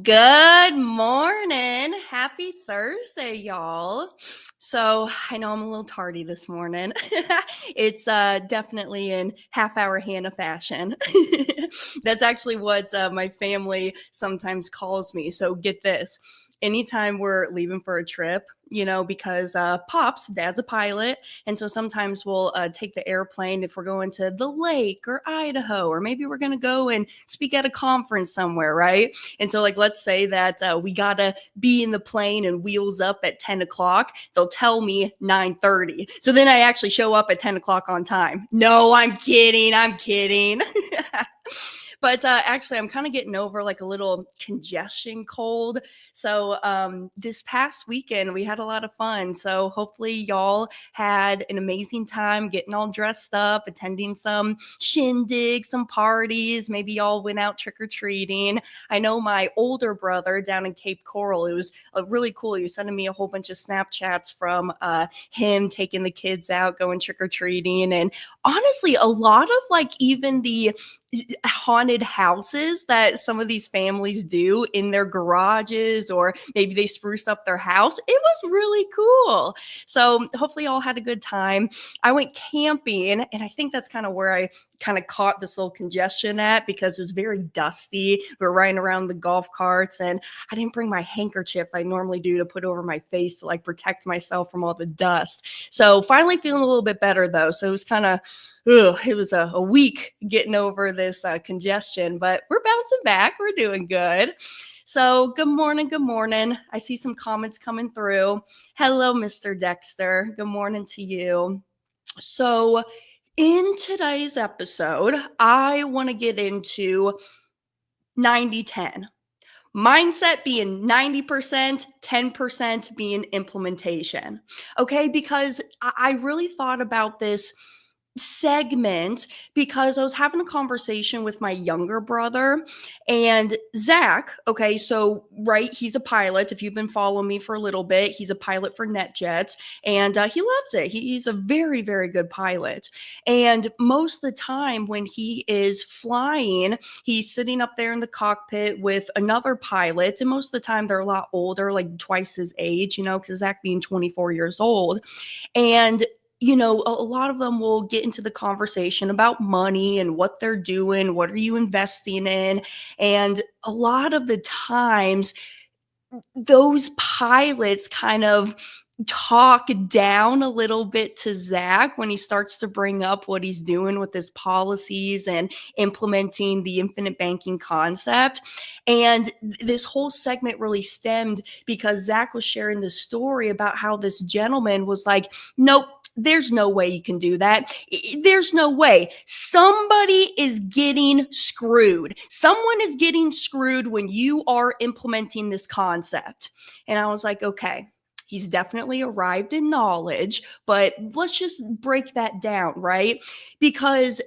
Good morning. Happy Thursday, y'all. So I know I'm a little tardy this morning. It's definitely in half-hour Hannah fashion. That's actually what my family sometimes calls me. So get this. Anytime we're leaving for a trip, because dad's a pilot. And so sometimes we'll take the airplane if we're going to the lake or Idaho, or maybe we're going to go and speak at a conference somewhere, right? And so, like, let's say that we gotta be in the plane and wheels up at 10 o'clock. They'll tell me 9:30. So then I actually show up at 10 o'clock on time. No, I'm kidding. I'm kidding. But actually, I'm kind of getting over like a little congestion cold. So this past weekend, we had a lot of fun. So hopefully, y'all had an amazing time getting all dressed up, attending some shindigs, some parties. Maybe y'all went out trick or treating. I know my older brother down in Cape Coral, it was really cool. He was sending me a whole bunch of Snapchats from him taking the kids out, going trick or treating. And honestly, a lot of like even the haunted houses that some of these families do in their garages, or maybe they spruce up their house. It was really cool. So hopefully y'all had a good time. I went camping, and I think that's kind of where I kind of caught this little congestion at, because it was very dusty. We were riding around the golf carts, and I didn't bring my handkerchief I normally do to put over my face to like protect myself from all the dust. So finally feeling a little bit better though. So it was kind of it was a week getting over this congestion, but we're bouncing back. We're doing good. So good morning. Good morning. I see some comments coming through. Hello, Mr. Dexter. Good morning to you. So in today's episode, I want to get into 90-10. Mindset being 90%, 10% being implementation. Okay, because I really thought about this segment because I was having a conversation with my younger brother, and Zach. Okay, so right, he's a pilot. If you've been following me for a little bit, he's a pilot for NetJets, and he loves it. He's a very, very good pilot. And most of the time when he is flying, he's sitting up there in the cockpit with another pilot, and most of the time they're a lot older, like twice his age, because Zach being 24 years old. And a lot of them will get into the conversation about money and what they're doing, what are you investing in? And a lot of the times, those pilots kind of talk down a little bit to Zach when he starts to bring up what he's doing with his policies and implementing the infinite banking concept. And this whole segment really stemmed because Zach was sharing this story about how this gentleman was like, nope, there's no way you can do that. There's no way. Somebody is getting screwed. Someone is getting screwed when you are implementing this concept. And I was like, okay, he's definitely arrived in knowledge, but let's just break that down, right? Because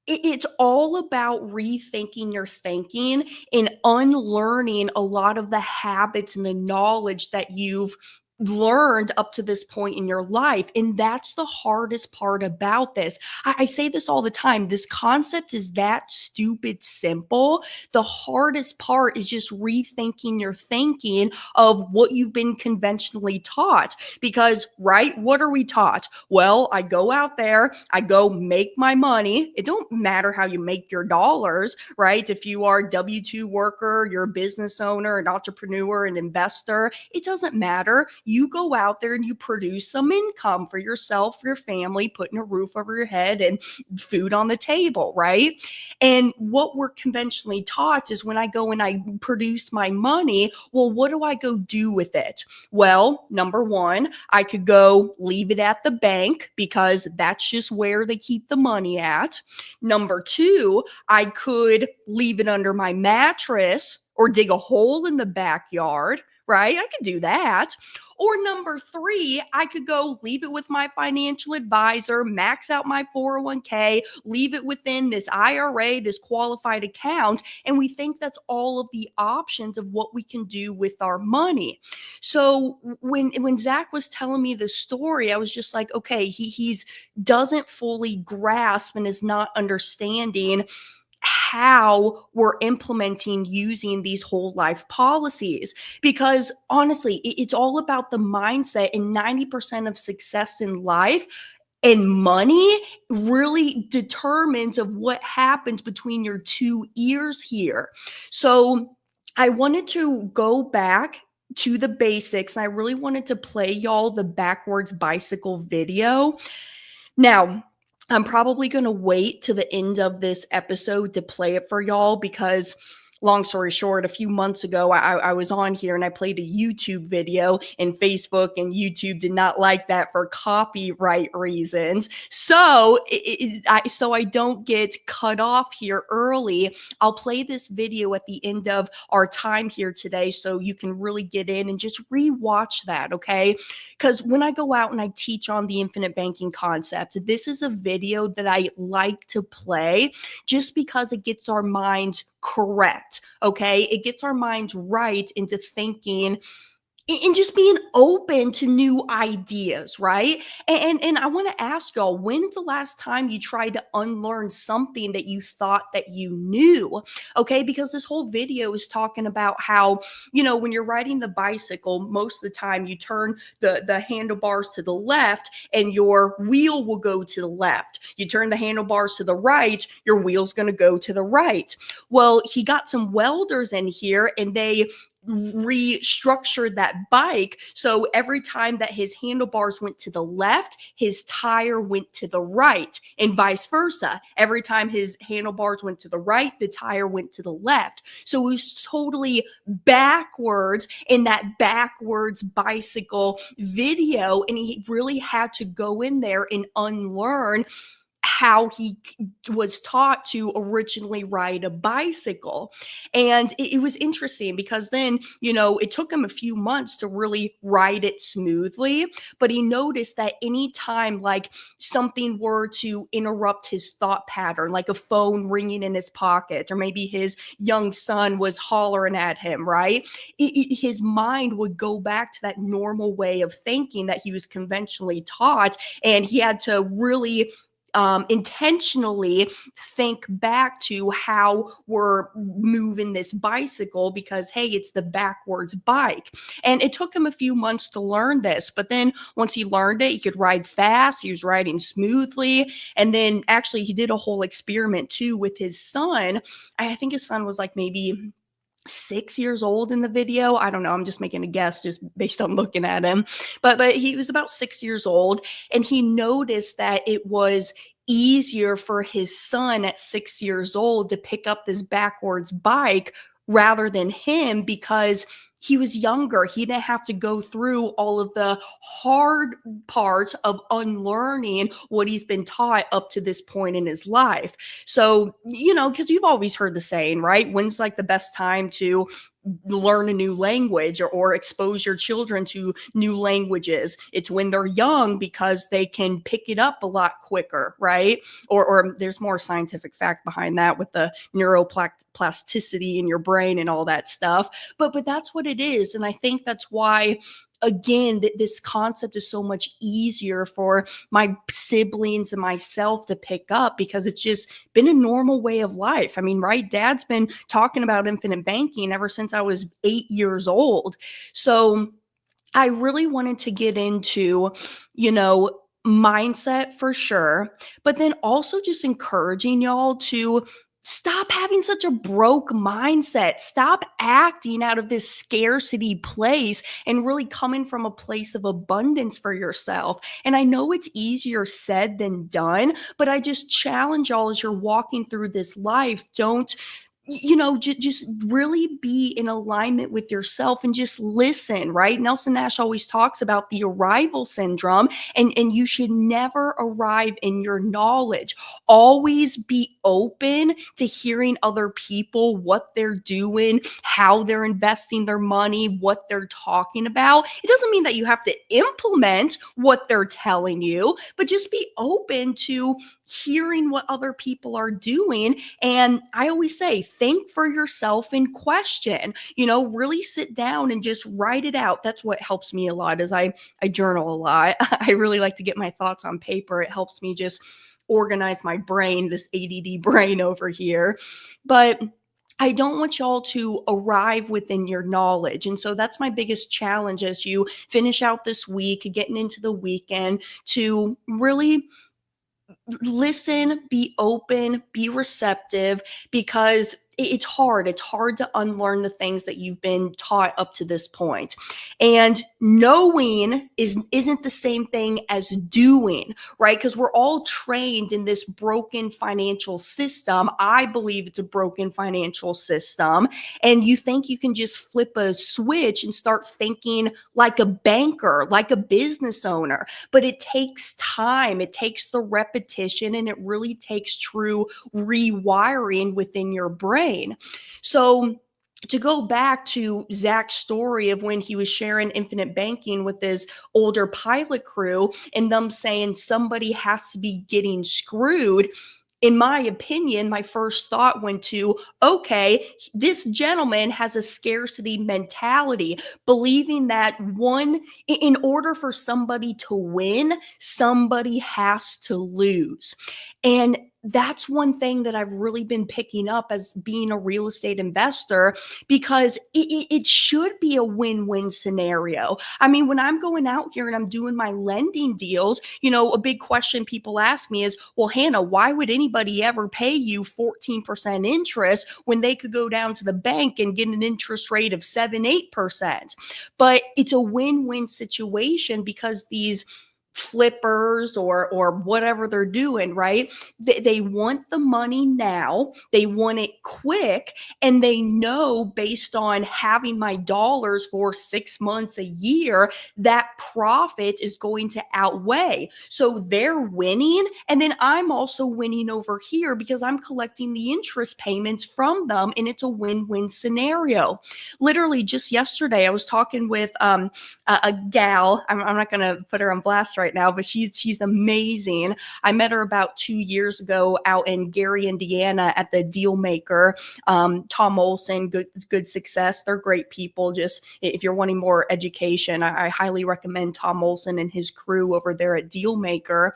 it's all about rethinking your thinking and unlearning a lot of the habits and the knowledge that you've learned up to this point in your life. And that's the hardest part about this. I say this all the time. This concept is that stupid simple. The hardest part is just rethinking your thinking of what you've been conventionally taught. Because, right, what are we taught? Well, I go out there, I go make my money. It don't matter how you make your dollars, right? If you are a W-2 worker, you're a business owner, an entrepreneur, an investor, it doesn't matter. You go out there and you produce some income for yourself, for your family, putting a roof over your head and food on the table, right? And what we're conventionally taught is when I go and I produce my money, well, what do I go do with it? Well, number one, I could go leave it at the bank because that's just where they keep the money at. Number two, I could leave it under my mattress or dig a hole in the backyard, right? I could do that. Or number three, I could go leave it with my financial advisor, max out my 401k, leave it within this IRA, this qualified account. And we think that's all of the options of what we can do with our money. So when Zach was telling me the story, I was just like, okay, he's doesn't fully grasp and is not understanding how we're implementing using these whole life policies. Because honestly, it's all about the mindset, and 90% of success in life and money really determines of what happens between your two ears here. So I wanted to go back to the basics, and I really wanted to play y'all the backwards bicycle video. Now, I'm probably going to wait to the end of this episode to play it for y'all because, long story short, a few months ago, I was on here and I played a YouTube video, and Facebook and YouTube did not like that for copyright reasons. So, so I don't get cut off here early. I'll play this video at the end of our time here today so you can really get in and just rewatch that, okay? Because when I go out and I teach on the infinite banking concept, this is a video that I like to play just because it gets our minds correct, okay? It gets our minds right into thinking and just being open to new ideas, right? And I want to ask y'all, when's the last time you tried to unlearn something that you thought that you knew? Okay, because this whole video is talking about how, when you're riding the bicycle, most of the time you turn the handlebars to the left and your wheel will go to the left. You turn the handlebars to the right, your wheel's going to go to the right. Well, he got some welders in here and they restructured that bike so every time that his handlebars went to the left, his tire went to the right, and vice versa. Every time his handlebars went to the right, the tire went to the left. So it was totally backwards in that backwards bicycle video, and he really had to go in there and unlearn how he was taught to originally ride a bicycle. And it was interesting because then, it took him a few months to really ride it smoothly. But he noticed that anytime like something were to interrupt his thought pattern, like a phone ringing in his pocket, or maybe his young son was hollering at him, right? His mind would go back to that normal way of thinking that he was conventionally taught. And he had to really intentionally think back to how we're moving this bicycle because, hey, it's the backwards bike. And it took him a few months to learn this. But then once he learned it, he could ride fast. He was riding smoothly. And then actually, he did a whole experiment too with his son. I think his son was like maybe 6 years old in the video. I don't know. I'm just making a guess just based on looking at him. But he was about 6 years old, and he noticed that it was easier for his son at 6 years old to pick up this backwards bike rather than him because he was younger. He didn't have to go through all of the hard parts of unlearning what he's been taught up to this point in his life. So, because you've always heard the saying, right? When's like the best time to learn a new language or expose your children to new languages? It's when they're young because they can pick it up a lot quicker, right? Or there's more scientific fact behind that with the neuroplasticity in your brain and all that stuff. But that's what it is. And I think that's why, again, this concept is so much easier for my siblings and myself to pick up because it's just been a normal way of life. I mean, right? Dad's been talking about infinite banking ever since I was 8 years old. So I really wanted to get into, mindset for sure, but then also just encouraging y'all to stop having such a broke mindset. Stop acting out of this scarcity place and really coming from a place of abundance for yourself. And I know it's easier said than done, but I just challenge y'all as you're walking through this life, don't just really be in alignment with yourself and just listen, right? Nelson Nash always talks about the arrival syndrome, and you should never arrive in your knowledge. Always be open to hearing other people, what they're doing, how they're investing their money, what they're talking about. It doesn't mean that you have to implement what they're telling you, but just be open to hearing what other people are doing. And I always say, think for yourself and question, really sit down and just write it out. That's what helps me a lot is I journal a lot. I really like to get my thoughts on paper. It helps me just organize my brain, this ADD brain over here. But I don't want y'all to arrive within your knowledge. And so that's my biggest challenge as you finish out this week, getting into the weekend, to really listen, be open, be receptive, because it's hard. It's hard to unlearn the things that you've been taught up to this point. And knowing isn't the same thing as doing, right? Because we're all trained in this broken financial system. I believe it's a broken financial system. And you think you can just flip a switch and start thinking like a banker, like a business owner. But it takes time, it takes the repetition, and it really takes true rewiring within your brain. So, to go back to Zach's story of when he was sharing infinite banking with his older pilot crew and them saying somebody has to be getting screwed, in my opinion, my first thought went to, okay, this gentleman has a scarcity mentality, believing that in order for somebody to win, somebody has to lose. And that's one thing that I've really been picking up as being a real estate investor, because it should be a win-win scenario. I mean, when I'm going out here and I'm doing my lending deals, a big question people ask me is, well, Hannah, why would anybody ever pay you 14% interest when they could go down to the bank and get an interest rate of 7-8%? But it's a win-win situation, because these flippers or whatever they're doing, right? They want the money now, they want it quick, and they know based on having my dollars for 6 months, a year, that profit is going to outweigh. So they're winning, and then I'm also winning over here because I'm collecting the interest payments from them, and it's a win-win scenario. Literally just yesterday, I was talking with a gal. I'm not going to put her on blast right now, but she's amazing. I met her about 2 years ago out in Gary, Indiana at the Deal Maker. Tom Olson, good success. They're great people. Just if you're wanting more education, I highly recommend Tom Olson and his crew over there at Deal Maker.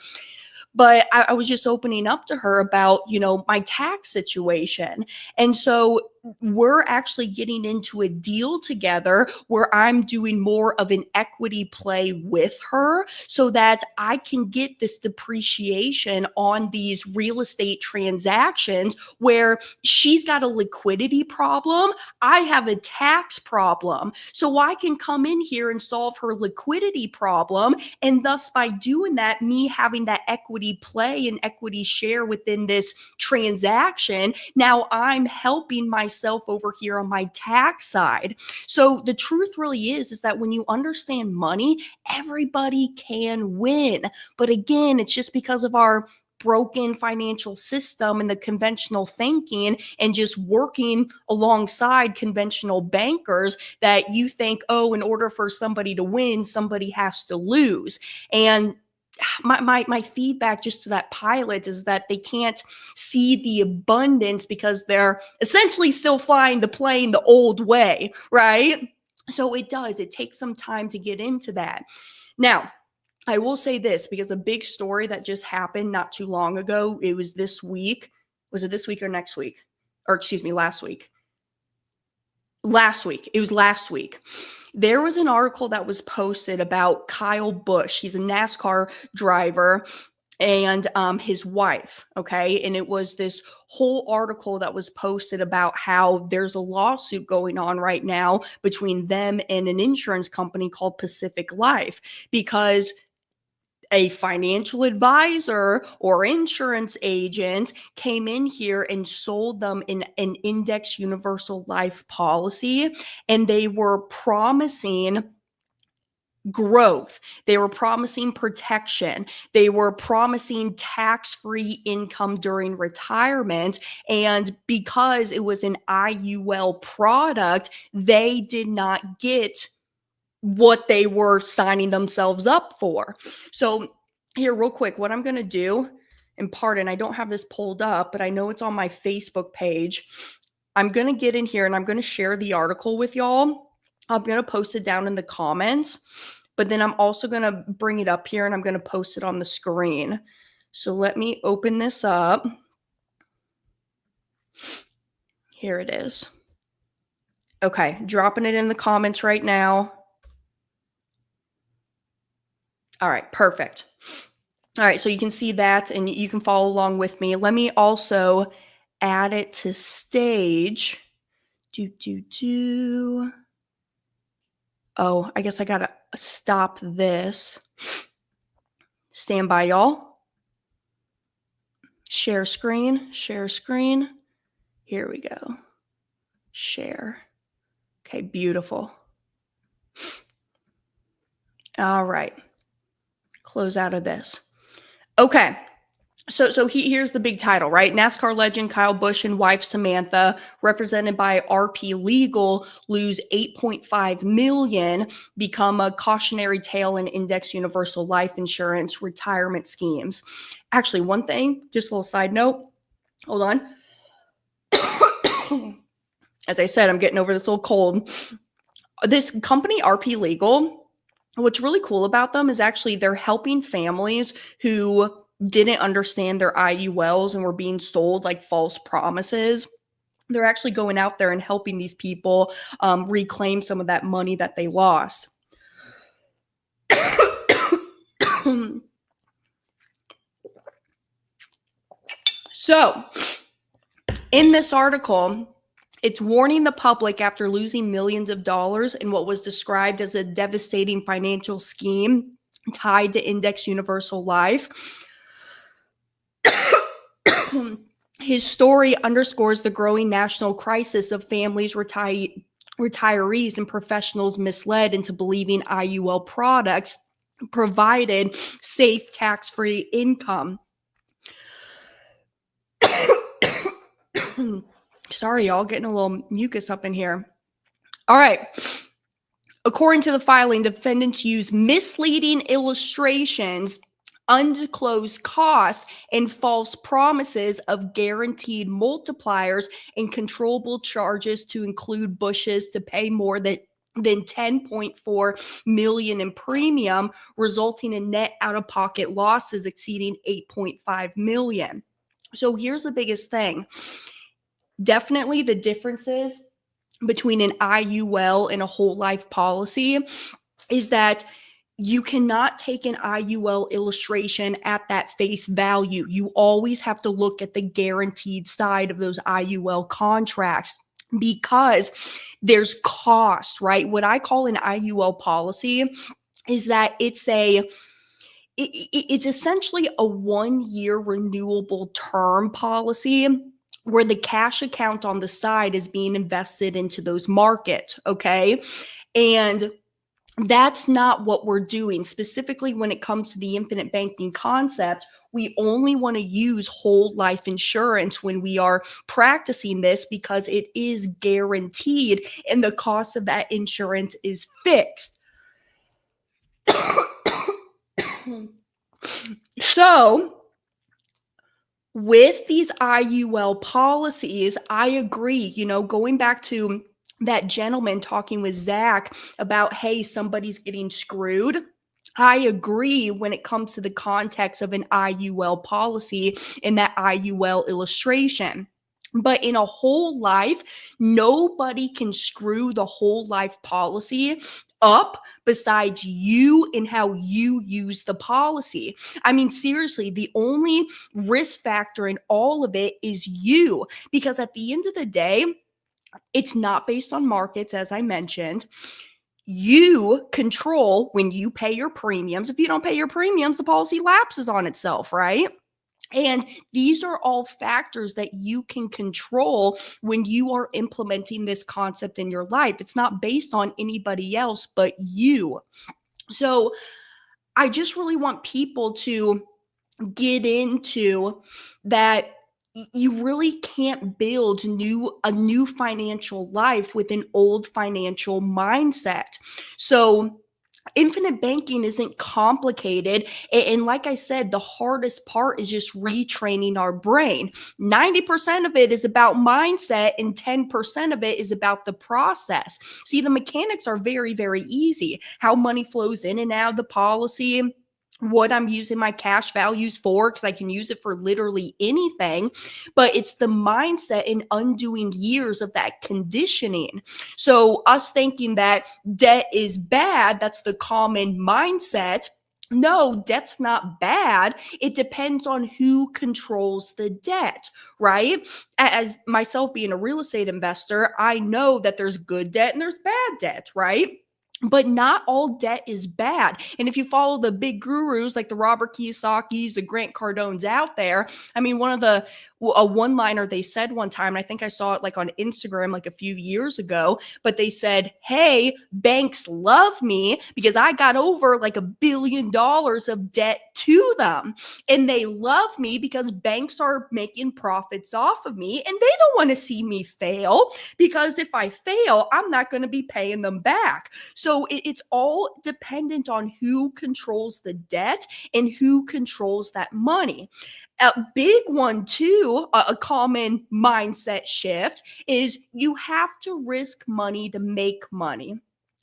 But I was just opening up to her about, my tax situation. And so we're actually getting into a deal together where I'm doing more of an equity play with her so that I can get this depreciation on these real estate transactions, where she's got a liquidity problem, I have a tax problem. So I can come in here and solve her liquidity problem. And thus, by doing that, me having that equity play and equity share within this transaction, now I'm helping myself over here on my tax side. So the truth really is that when you understand money, everybody can win. But again, it's just because of our broken financial system and the conventional thinking and just working alongside conventional bankers that you think, oh, in order for somebody to win, somebody has to lose. And my feedback just to that pilot is that they can't see the abundance because they're essentially still flying the plane the old way, right? So it takes some time to get into that. Now, I will say this, because a big story that just happened not too long ago, it was this week. Was it this week or next week? Or excuse me, last week. It was last week. There was an article that was posted about Kyle Busch. He's a NASCAR driver, and his wife, okay? And it was this whole article that was posted about how there's a lawsuit going on right now between them and an insurance company called Pacific Life, because a financial advisor or insurance agent came in here and sold them an index universal life policy, and they were promising growth. They were promising protection. They were promising tax-free income during retirement. And because it was an IUL product, they did not get what they were signing themselves up for. So here, real quick, what I'm going to do, and pardon, I don't have this pulled up, but I know it's on my Facebook page. I'm going to get in here and I'm going to share the article with y'all. I'm going to post it down in the comments, but then I'm also going to bring it up here and I'm going to post it on the screen. So let me open this up. Here it is. Okay, dropping it in the comments right now. All right, perfect. All right, so you can see that and you can follow along with me. Let me also add it to stage. Oh, I guess I gotta stop this. Stand by, y'all. Share screen, share screen. Here we go. Share. Okay, beautiful. All right. Close out of this. Okay. So here's the big title, right? NASCAR legend Kyle Busch and wife Samantha, represented by RP Legal, lose $8.5 million, become a cautionary tale in Index Universal Life Insurance retirement schemes. Actually, one thing, just a little side note. Hold on. As I said, I'm getting over this little cold. This company, RP Legal, what's really cool about them is actually they're helping families who didn't understand their IULs and were being sold like false promises. They're actually going out there and helping these people reclaim some of that money that they lost. So, in this article, it's warning the public after losing millions of dollars in what was described as a devastating financial scheme tied to Index Universal Life. His story underscores the growing national crisis of families, retirees, and professionals misled into believing IUL products provided safe, tax-free income. Sorry, y'all, getting a little mucus up in here. All right. According to the filing, defendants use misleading illustrations, undisclosed costs, and false promises of guaranteed multipliers and controllable charges to include Bush's to pay more than 10.4 million in premium, resulting in net out-of-pocket losses exceeding 8.5 million. So here's the biggest thing. Definitely the differences between an IUL and a whole life policy is that you cannot take an IUL illustration at that face value. You always have to look at the guaranteed side of those IUL contracts because there's cost, right? What I call an IUL policy is that it's essentially a 1-year renewable term policy where the cash account on the side is being invested into those markets, okay? And that's not what we're doing. Specifically, when it comes to the infinite banking concept, we only want to use whole life insurance when we are practicing this because it is guaranteed and the cost of that insurance is fixed. So, with these IUL policies, I agree, going back to that gentleman talking with Zach about, hey, somebody's getting screwed. I agree when it comes to the context of an IUL policy in that IUL illustration. But in a whole life, nobody can screw the whole life policy up besides you and how you use the policy. I mean, seriously, the only risk factor in all of it is you, because at the end of the day, it's not based on markets, as I mentioned. You control when you pay your premiums. If you don't pay your premiums, the policy lapses on itself, right? And these are all factors that you can control when you are implementing this concept in your life. It's not based on anybody else but you. So I just really want people to get into that. You really can't build a new financial life with an old financial mindset. So infinite banking isn't complicated. And like I said, the hardest part is just retraining our brain. 90% of it is about mindset and 10% of it is about the process. See, the mechanics are very, very easy. How money flows in and out of the policy, what I'm using my cash values for, because I can use it for literally anything, but it's the mindset and undoing years of that conditioning. So, us thinking that debt is bad, that's the common mindset. No, debt's not bad. It depends on who controls the debt, right? As myself being a real estate investor, I know that there's good debt and there's bad debt, right? But not all debt is bad. And if you follow the big gurus like the Robert Kiyosaki's, the Grant Cardones out there, I mean, one of the a one liner they said one time, and I think I saw it like on Instagram like a few years ago, but they said, hey, banks love me because I got over like $1 billion of debt to them. And they love me because banks are making profits off of me and they don't want to see me fail, because if I fail, I'm not going to be paying them back. So it's all dependent on who controls the debt and who controls that money. A big one, too, a common mindset shift is you have to risk money to make money.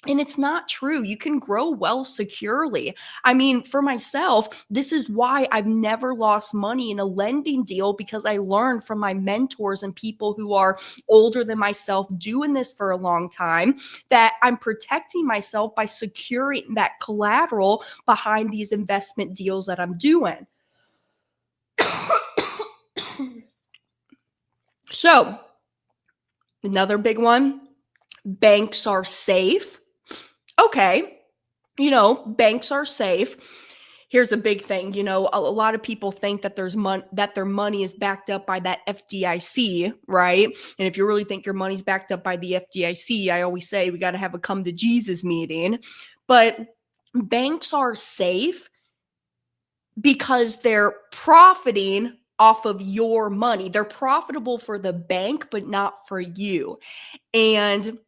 And it's not true. You can grow wealth securely. I mean, for myself, this is why I've never lost money in a lending deal, because I learned from my mentors and people who are older than myself doing this for a long time that I'm protecting myself by securing that collateral behind these investment deals that I'm doing. So, another big one, banks are safe. Okay, banks are safe. Here's a big thing, a lot of people think that that their money is backed up by that FDIC, right? And if you really think your money's backed up by the FDIC, I always say we got to have a come to Jesus meeting. But banks are safe because they're profiting off of your money. They're profitable for the bank, but not for you. And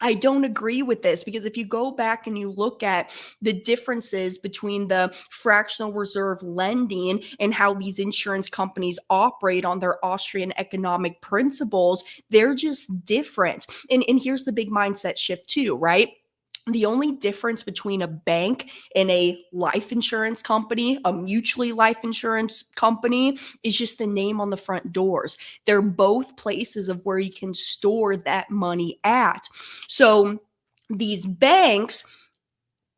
I don't agree with this, because if you go back and you look at the differences between the fractional reserve lending and how these insurance companies operate on their Austrian economic principles, they're just different. And here's the big mindset shift too, right? The only difference between a bank and a life insurance company, a mutually life insurance company, is just the name on the front doors. They're both places of where you can store that money at. So these banks,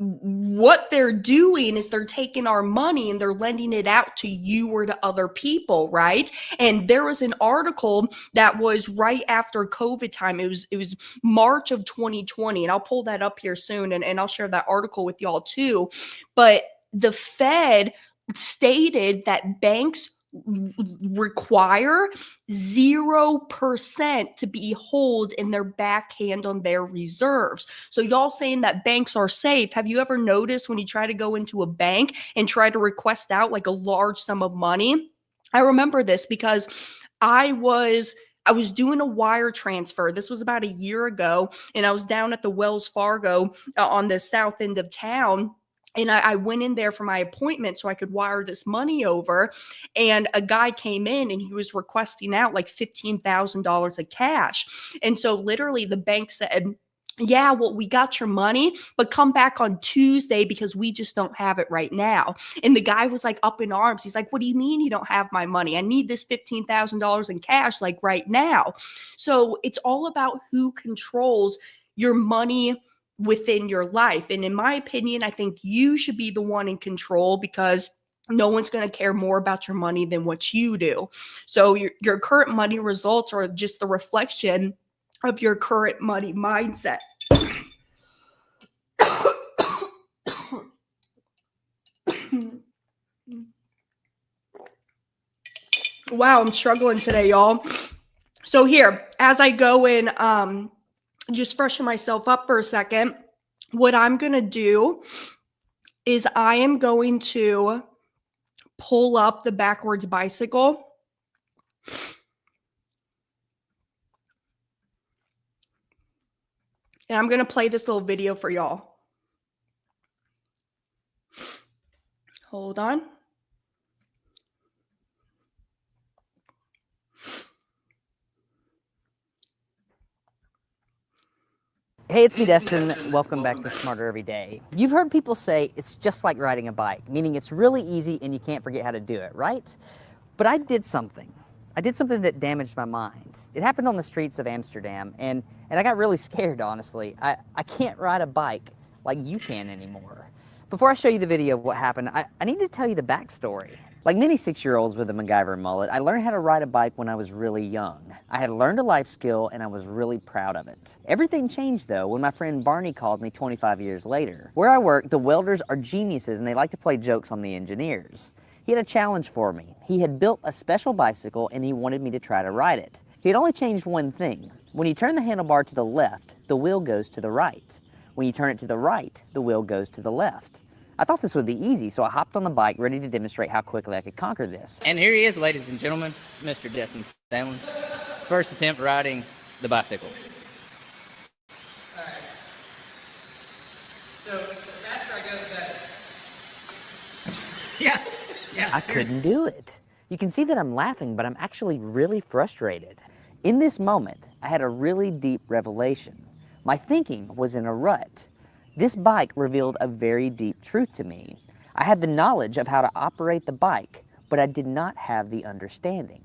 what they're doing is they're taking our money and they're lending it out to you or to other people, right? And there was an article that was right after COVID time. It was March of 2020, and I'll pull that up here soon, and I'll share that article with y'all too. But the Fed stated that banks require 0% to be hold in their backhand on their reserves. So y'all saying that banks are safe. Have you ever noticed when you try to go into a bank and try to request out like a large sum of money? I remember this because I was doing a wire transfer. This was about a year ago, and I was down at the Wells Fargo on the south end of town. And I went in there for my appointment so I could wire this money over. And a guy came in and he was requesting out like $15,000 of cash. And so literally the bank said, yeah, well, we got your money, but come back on Tuesday because we just don't have it right now. And the guy was like up in arms. He's like, what do you mean you don't have my money? I need this $15,000 in cash like right now. So it's all about who controls your money within your life. And in my opinion, I think you should be the one in control, because no one's going to care more about your money than what you do. So your current money results are just the reflection of your current money mindset. Wow, I'm struggling today, y'all. So here, as I go and just freshen myself up for a second, what I'm going to do is I am going to pull up the backwards bicycle. And I'm going to play this little video for y'all. Hold on. Hey, it's me, Destin. Welcome back to Smarter Every Day. You've heard people say it's just like riding a bike, meaning it's really easy and you can't forget how to do it, right? But I did something. I did something that damaged my mind. It happened on the streets of Amsterdam, and I got really scared, honestly. I can't ride a bike like you can anymore. Before I show you the video of what happened, I need to tell you the backstory. Like many 6-year-olds with a MacGyver mullet, I learned how to ride a bike when I was really young. I had learned a life skill and I was really proud of it. Everything changed though when my friend Barney called me 25 years later. Where I work, the welders are geniuses and they like to play jokes on the engineers. He had a challenge for me. He had built a special bicycle and he wanted me to try to ride it. He had only changed one thing. When you turn the handlebar to the left, the wheel goes to the right. When you turn it to the right, the wheel goes to the left. I thought this would be easy, so I hopped on the bike ready to demonstrate how quickly I could conquer this. And here he is, ladies and gentlemen, Mr. Destin Stanley. First attempt riding the bicycle. All right. So the faster I go, the better. Yeah. I couldn't do it. You can see that I'm laughing, but I'm actually really frustrated. In this moment, I had a really deep revelation. My thinking was in a rut. This bike revealed a very deep truth to me. I had the knowledge of how to operate the bike, but I did not have the understanding.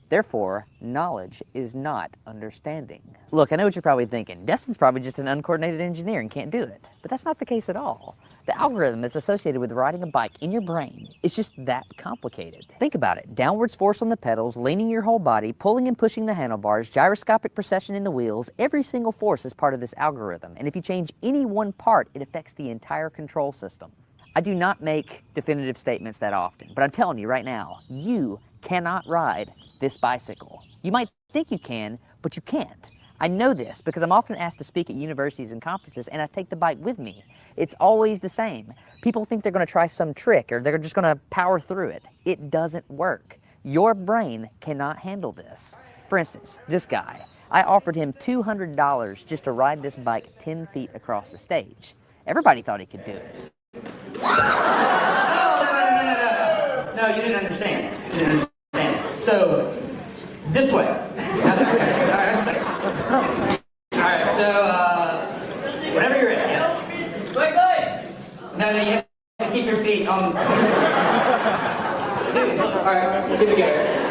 Therefore, knowledge is not understanding. Look, I know what you're probably thinking. Destin's probably just an uncoordinated engineer and can't do it. But that's not the case at all. The algorithm that's associated with riding a bike in your brain is just that complicated. Think about it. Downwards force on the pedals, leaning your whole body, pulling and pushing the handlebars, gyroscopic precession in the wheels, every single force is part of this algorithm. And if you change any one part, it affects the entire control system. I do not make definitive statements that often, but I'm telling you right now, you cannot ride this bicycle. You might think you can, but you can't. I know this because I'm often asked to speak at universities and conferences and I take the bike with me. It's always the same. People think they're going to try some trick or they're just going to power through it. It doesn't work. Your brain cannot handle this. For instance, this guy, I offered him $200 just to ride this bike 10 feet across the stage. Everybody thought he could do it. No, you didn't understand. You didn't understand. So, this way. Alright, that's it. Alright, so, whenever you're ready. Wait. No, you have to keep your feet on. Dude, alright, let's give it a go. Just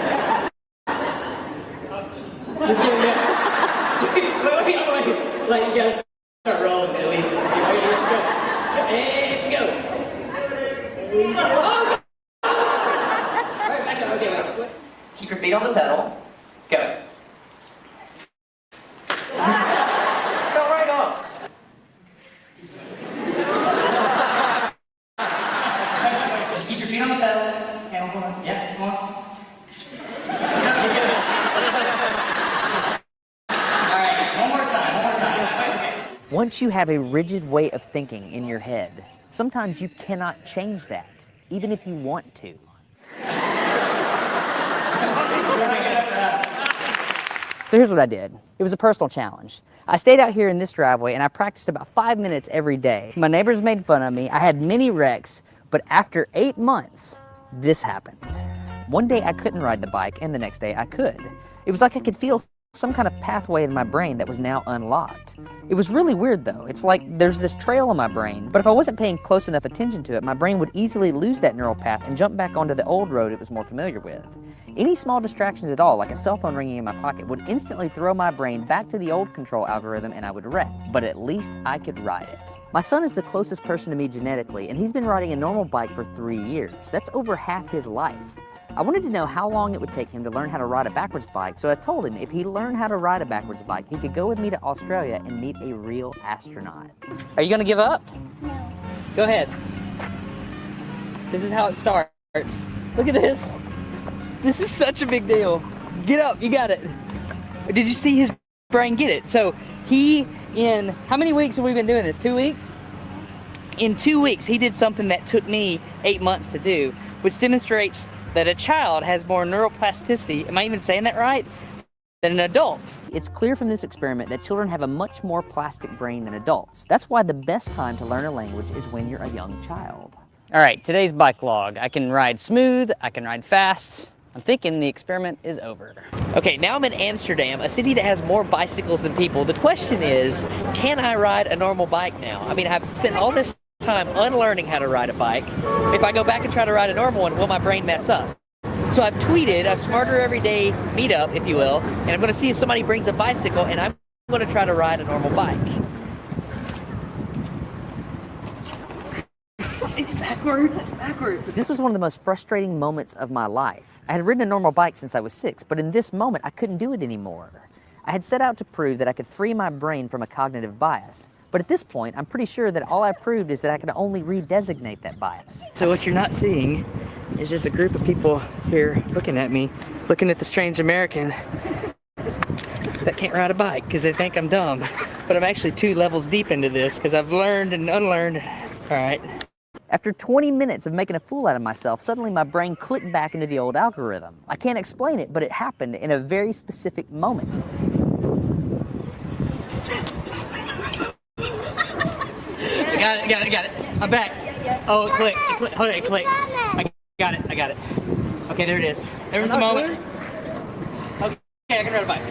give it a go. Wait. Like, you gotta start rolling at least. Okay, let's go. And go. Alright, back up. Okay, wait. Keep your feet on the pedal. Go. Go right off. Just keep your feet on the pedals. Hands on. Yeah, come on. Alright, one more time. Okay. Once you have a rigid way of thinking in your head, sometimes you cannot change that, even if you want to. So here's what I did. It was a personal challenge. I stayed out here in this driveway and I practiced about 5 minutes every day. My neighbors made fun of me. I had many wrecks, but after 8 months, this happened. One day I couldn't ride the bike and the next day I could. It was like I could feel some kind of pathway in my brain that was now unlocked. It was really weird though. It's like there's this trail in my brain, but if I wasn't paying close enough attention to it, my brain would easily lose that neural path and jump back onto the old road it was more familiar with. Any small distractions at all, like a cell phone ringing in my pocket, would instantly throw my brain back to the old control algorithm and I would wreck. But at least I could ride it. My son is the closest person to me genetically, and he's been riding a normal bike for 3 years. That's over half his life. I wanted to know how long it would take him to learn how to ride a backwards bike, so I told him if he learned how to ride a backwards bike, he could go with me to Australia and meet a real astronaut. Are you gonna give up? No. Go ahead. This is how it starts. Look at this. This is such a big deal. Get up, you got it. Did you see his brain get it? So in how many weeks have we been doing this? 2 weeks? In 2 weeks, he did something that took me 8 months to do, which demonstrates that a child has more neuroplasticity, am I even saying that right, than an adult. It's clear from this experiment that children have a much more plastic brain than adults. That's why the best time to learn a language is when you're a young child. All right, today's bike log. I can ride smooth, I can ride fast, I'm thinking the experiment is over. Okay, now I'm in Amsterdam, a city that has more bicycles than people. The question is, can I ride a normal bike now? I mean, I've spent all this time unlearning how to ride a bike. If I go back and try to ride a normal one, will my brain mess up? So I've tweeted a Smarter Everyday meetup, if you will, and I'm gonna see if somebody brings a bicycle, and I'm gonna try to ride a normal bike. It's backwards. It's backwards. This was one of the most frustrating moments of my life. I had ridden a normal bike since I was 6, but in this moment, I couldn't do it anymore. I had set out to prove that I could free my brain from a cognitive bias. But at this point, I'm pretty sure that all I proved is that I could only redesignate that bias. So what you're not seeing is just a group of people here looking at me, looking at the strange American that can't ride a bike because they think I'm dumb. But I'm actually 2 levels deep into this because I've learned and unlearned. All right. After 20 minutes of making a fool out of myself, suddenly my brain clicked back into the old algorithm. I can't explain it, but it happened in a very specific moment. I got it. I'm back. Oh, it clicked. Hold on, it clicked. I got it. Okay, there it is. There was the moment. Okay, I can ride a bike.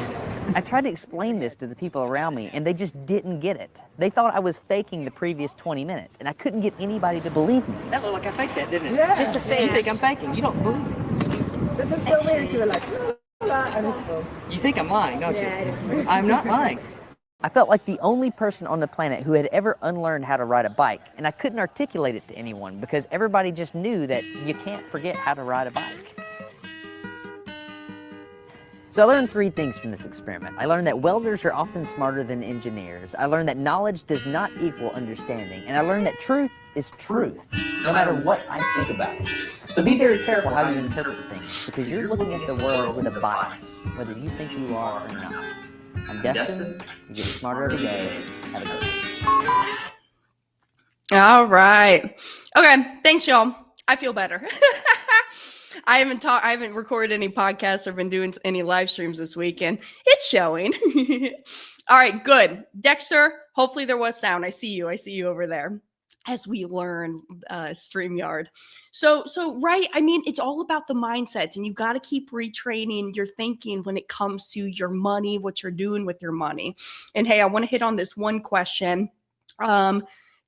I tried to explain this to the people around me, and they just didn't get it. They thought I was faking the previous 20 minutes, and I couldn't get anybody to believe me. That looked like I faked that, didn't it? Yeah. Just a face. You think I'm faking. You don't believe me. That's so weird. You're like, and it's full. You think I'm lying, don't you? I'm not lying. I felt like the only person on the planet who had ever unlearned how to ride a bike, and I couldn't articulate it to anyone because everybody just knew that you can't forget how to ride a bike. So I learned 3 things from this experiment. I learned that welders are often smarter than engineers. I learned that knowledge does not equal understanding. And I learned that truth is truth, no matter what I think about it. So be very careful how you interpret things, because you're looking at the world with a bias, whether you think you are or not. I'm Destin. You get smarter every day. Have a good one. All right. Okay. Thanks, y'all. I feel better. I haven't recorded any podcasts or been doing any live streams this week, and it's showing. All right, good. Dexter, hopefully there was sound. I see you over there as we learn StreamYard. So right, I mean, it's all about the mindsets, and you've got to keep retraining your thinking when it comes to your money, what you're doing with your money. And hey, I want to hit on this one question.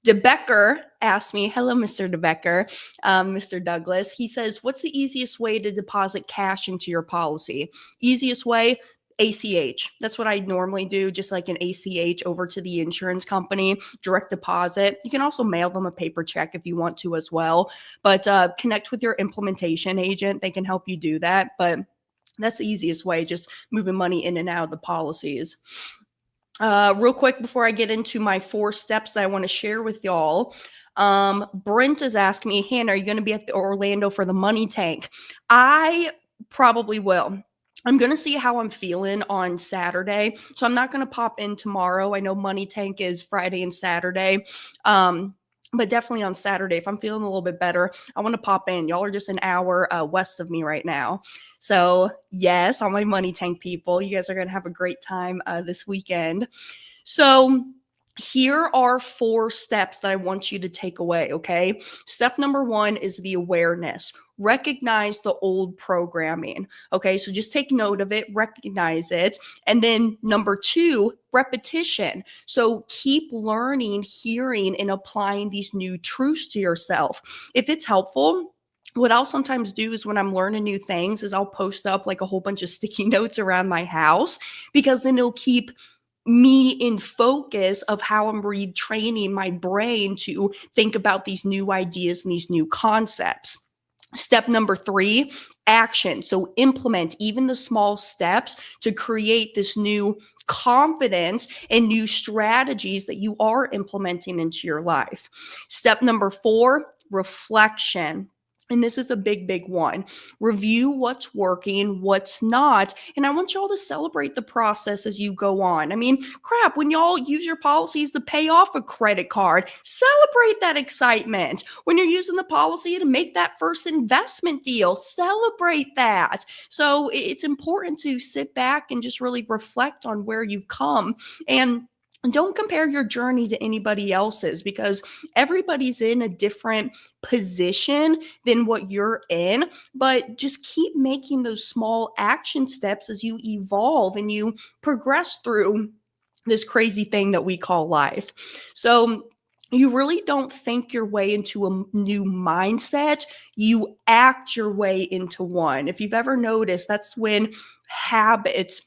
DeBecker asked me, hello, Mr. DeBecker, Mr. Douglas. He says, what's the easiest way to deposit cash into your policy? Easiest way, ACH. That's what I normally do, just like an ACH over to the insurance company, direct deposit. You can also mail them a paper check if you want to as well, but connect with your implementation agent. They can help you do that, but that's the easiest way, just moving money in and out of the policies. Real quick before I get into my 4 steps that I want to share with y'all, Brent is asking me, Hannah, are you going to be at the Orlando for the Money Tank? I probably will. I'm going to see how I'm feeling on Saturday. So I'm not going to pop in tomorrow. I know Money Tank is Friday and Saturday. But definitely on Saturday, if I'm feeling a little bit better, I want to pop in. Y'all are just an hour west of me right now. So yes, all my Money Tank people, you guys are going to have a great time this weekend. So here are 4 steps that I want you to take away, okay? Step number 1 is the awareness. Recognize the old programming, okay? So just take note of it, recognize it. And then number 2, repetition. So keep learning, hearing, and applying these new truths to yourself. If it's helpful, what I'll sometimes do is when I'm learning new things is I'll post up like a whole bunch of sticky notes around my house, because then it'll keep me in focus of how I'm retraining my brain to think about these new ideas and these new concepts. Step number 3, action. So implement even the small steps to create this new confidence and new strategies that you are implementing into your life. Step number 4, reflection. And this is a big one. Review what's working, what's not. And I want y'all to celebrate the process as you go on. I mean, crap, when y'all use your policies to pay off a credit card, celebrate that excitement. When you're using the policy to make that first investment deal, celebrate that. So it's important to sit back and just really reflect on where you've come. And don't compare your journey to anybody else's, because everybody's in a different position than what you're in. But just keep making those small action steps as you evolve and you progress through this crazy thing that we call life. So you really don't think your way into a new mindset, you act your way into one. If you've ever noticed, that's when habits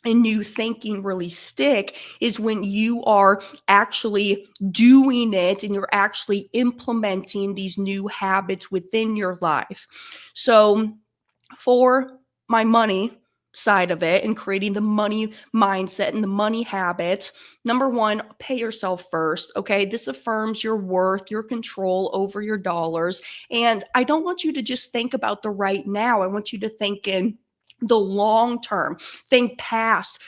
and new thinking really stick, is when you are actually doing it and you're actually implementing these new habits within your life. So for my money side of it and creating the money mindset and the money habits, number one, pay yourself first. Okay. This affirms your worth, your control over your dollars. And I don't want you to just think about the right now. I want you to think in the long term, think past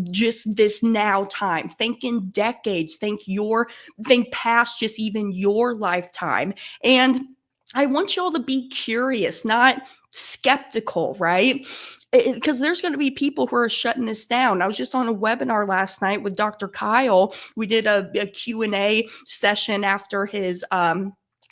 just this now time, think in decades, think past just even your lifetime. And I want y'all to be curious, not skeptical, right? Because there's going to be people who are shutting this down. I was just on a webinar last night with Dr. Kyle. We did a Q&A session after his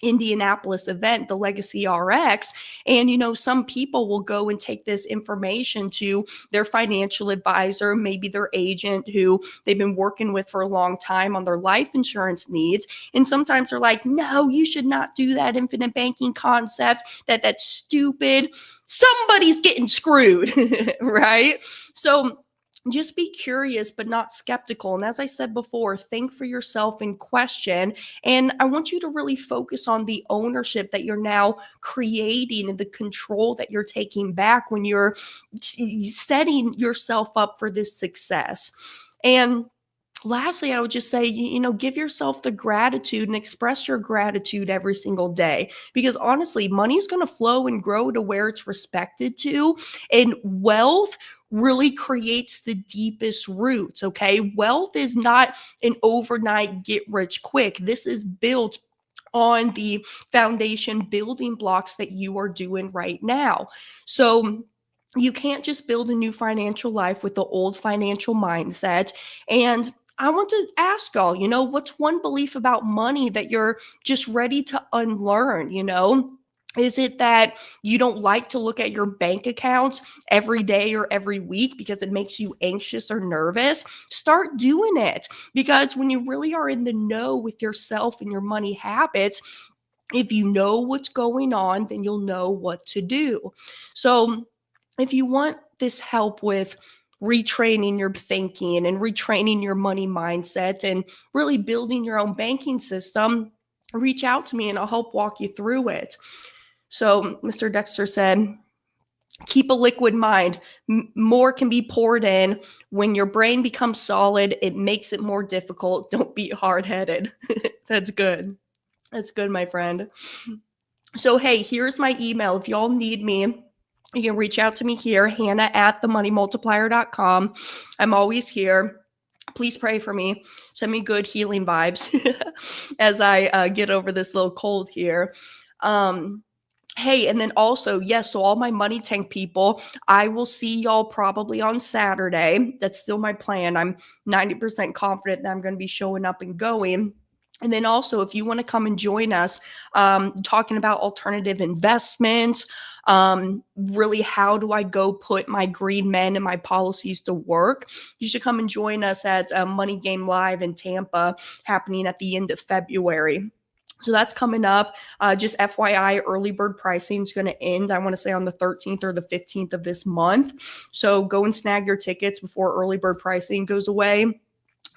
Indianapolis event, the Legacy RX. And, some people will go and take this information to their financial advisor, maybe their agent who they've been working with for a long time on their life insurance needs. And sometimes they're like, no, you should not do that infinite banking concept. That's stupid. Somebody's getting screwed, right? So just be curious, but not skeptical. And as I said before, think for yourself and question. And I want you to really focus on the ownership that you're now creating and the control that you're taking back when you're setting yourself up for this success. And lastly, I would just say, give yourself the gratitude and express your gratitude every single day, because honestly, money is going to flow and grow to where it's respected to. And wealth really creates the deepest roots. Okay. Wealth is not an overnight get rich quick. This is built on the foundation building blocks that you are doing right now. So you can't just build a new financial life with the old financial mindset. And I want to ask y'all, what's one belief about money that you're just ready to unlearn? Is it that you don't like to look at your bank accounts every day or every week because it makes you anxious or nervous? Start doing it, because when you really are in the know with yourself and your money habits, if you know what's going on, then you'll know what to do. So if you want this help with retraining your thinking and retraining your money mindset and really building your own banking system, reach out to me and I'll help walk you through it. So Mr. Dexter said, keep a liquid mind. More can be poured in. When your brain becomes solid, it makes it more difficult. Don't be hard-headed. That's good. That's good, my friend. So, hey, here's my email. If y'all need me, you can reach out to me here, hannah@themoneymultiplier.com. I'm always here. Please pray for me. Send me good healing vibes as I get over this little cold here. Hey, and then also, yes, so all my Money Tank people, I will see y'all probably on Saturday. That's still my plan. I'm 90% confident that I'm going to be showing up and going. And then also, if you want to come and join us, talking about alternative investments, really, how do I go put my green men and my policies to work? You should come and join us at Money Game Live in Tampa, happening at the end of February. So that's coming up. Just FYI, early bird pricing is going to end, I want to say, on the 13th or the 15th of this month. So go and snag your tickets before early bird pricing goes away.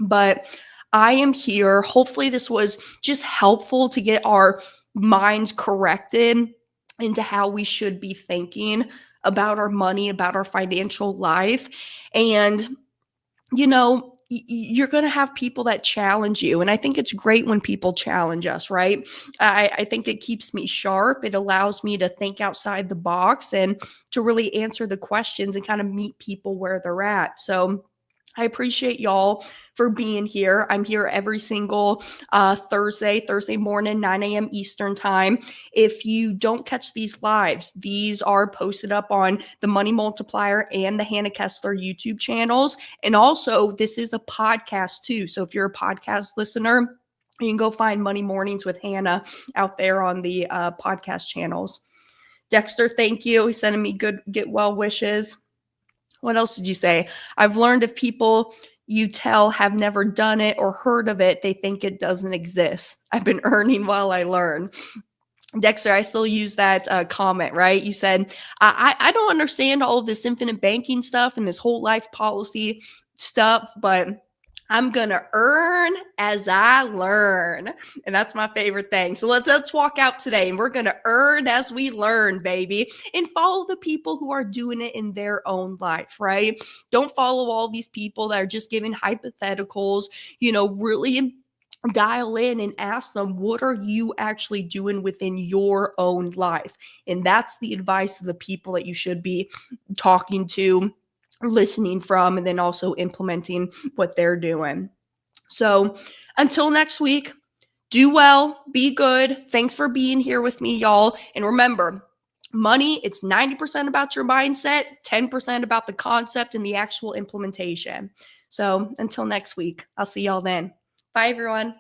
But I am here. Hopefully this was just helpful to get our minds corrected into how we should be thinking about our money, about our financial life. And, you're going to have people that challenge you. And I think it's great when people challenge us, right? I think it keeps me sharp. It allows me to think outside the box and to really answer the questions and kind of meet people where they're at. So I appreciate y'all for being here. I'm here every single Thursday morning, 9 a.m. Eastern time. If you don't catch these lives, these are posted up on the Money Multiplier and the Hannah Kessler YouTube channels. And also, this is a podcast too. So if you're a podcast listener, you can go find Money Mornings with Hannah out there on the podcast channels. Dexter, thank you. He's sending me good get well wishes. What else did you say? I've learned if people you tell have never done it or heard of it, they think it doesn't exist. I've been earning while I learn. Dexter, I still use that comment, right? You said, I don't understand all of this infinite banking stuff and this whole life policy stuff, but I'm going to earn as I learn. And that's my favorite thing. So let's walk out today and we're going to earn as we learn, baby, and follow the people who are doing it in their own life, right? Don't follow all these people that are just giving hypotheticals, really dial in and ask them, what are you actually doing within your own life? And that's the advice of the people that you should be talking to, listening from, and then also implementing what they're doing. So until next week, do well, be good. Thanks for being here with me, y'all. And remember, money, it's 90% about your mindset, 10% about the concept and the actual implementation. So until next week, I'll see y'all then. Bye, everyone.